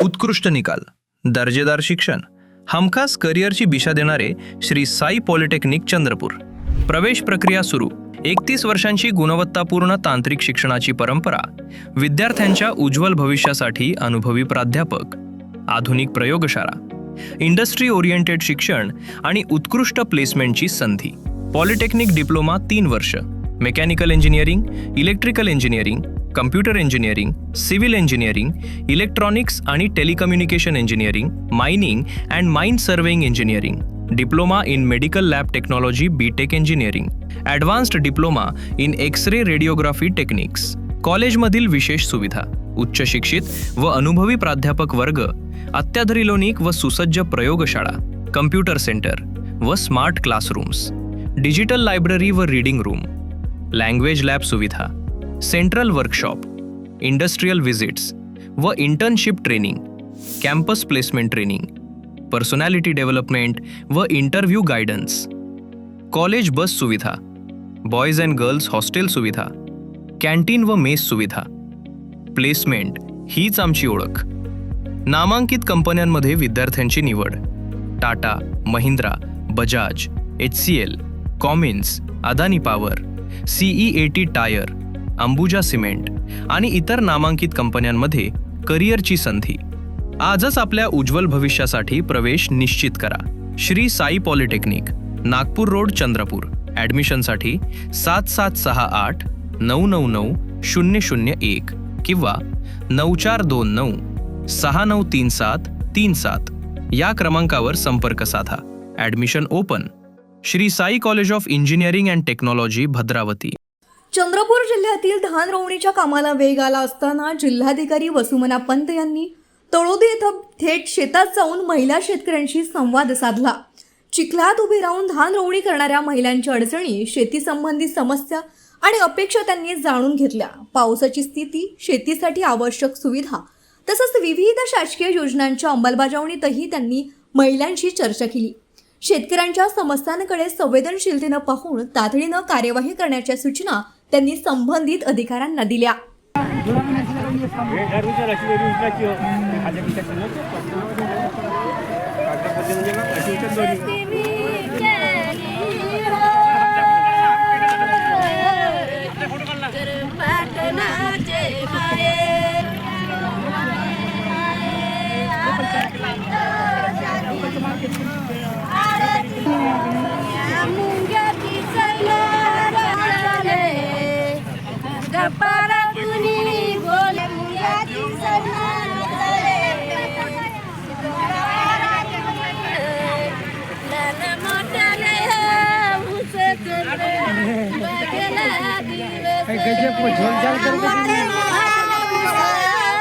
उत्कृष्ट निकाल, दर्जेदार शिक्षण, हमखास करिअरची दिशा देणारे श्री साई पॉलिटेक्निक चंद्रपूर. प्रवेश प्रक्रिया सुरू. 31 वर्षांची गुणवत्तापूर्ण तांत्रिक शिक्षणाची परंपरा, विद्यार्थ्यांच्या उज्ज्वल भविष्यासाठी अनुभवी प्राध्यापक, आधुनिक प्रयोगशाळा, इंडस्ट्री ओरिएंटेड शिक्षण आणि उत्कृष्ट प्लेसमेंटची संधी. पॉलिटेक्निक डिप्लोमा 3 वर्ष, mechanical engineering, electrical engineering, computer engineering, civil engineering, electronics आणि telecommunication engineering, mining and mine surveying engineering, diploma in medical lab technology B Tech engineering, advanced diploma in X-ray radiography techniques. कॉलेजमधील विशेष सुविधा, उच्च शिक्षित व अनुभवी प्राध्यापक वर्ग, अत्याधुनिक व सुसज्ज प्रयोगशाळा, कम्प्युटर सेंटर व स्मार्ट क्लासरूम्स, डिजिटल लायब्ररी व रीडिंग रूम, लँग्वेज लॅब सुविधा, सेंट्रल वर्कशॉप, इंडस्ट्रियल व्हिजिट्स व internship training, campus placement training, personality development व इंटरव्ह्यू गायडन्स, कॉलेज बस सुविधा, बॉयज अँड गर्ल्स हॉस्टेल सुविधा, कॅन्टीन व मेस सुविधा. Placement हीच आमची ओळख. नामांकित कंपन्यांमध्ये विद्यार्थ्यांची निवड: Tata, Mahindra, Bajaj, HCL, Cummins, Adani power, CEAT tyre, Ambuja cement आणि इतर नामांकित कंपन्यांमध्ये करिअरची संधी. आजच आपल्या उज्ज्वल भविष्यासाठी प्रवेश निश्चित करा. Shri Sai polytechnic, Nagpur road, Chandrapur. ॲडमिशनसाठी 7768 999 001 किंवा 9429 6937 37 या क्रमांकावर संपर्क साधा. Admission open. Shri Sai college of engineering and technology, Bhadravati. Chandrapur जिल्ह्यातील धान रोवणीच्या कामाला वेग आला असताना जिल्हाधिकारी वसुमना पंत यांनी तळोदी येथे थेट शेतात जाऊन महिला शेतकऱ्यांशी संवाद साधला. चिखलात उभे राहून धान रोवणी करणाऱ्या महिलांच्या अडचणी, शेती संबंधी समस्या आणि अपेक्षा त्यांनी जाणून घेतल्या. पावसाची स्थिती, शेतीसाठी आवश्यक सुविधा तसंच विविध शासकीय योजनांच्या अंमलबजावणीतही त्यांनी महिलांशी चर्चा केली. शेतकऱ्यांच्या समस्यांकडे संवेदनशीलतेनं पाहून तातडीनं कार्यवाही करण्याच्या सूचना त्यांनी संबंधित अधिकाऱ्यांना दिल्या. गजब को झोल झाल करके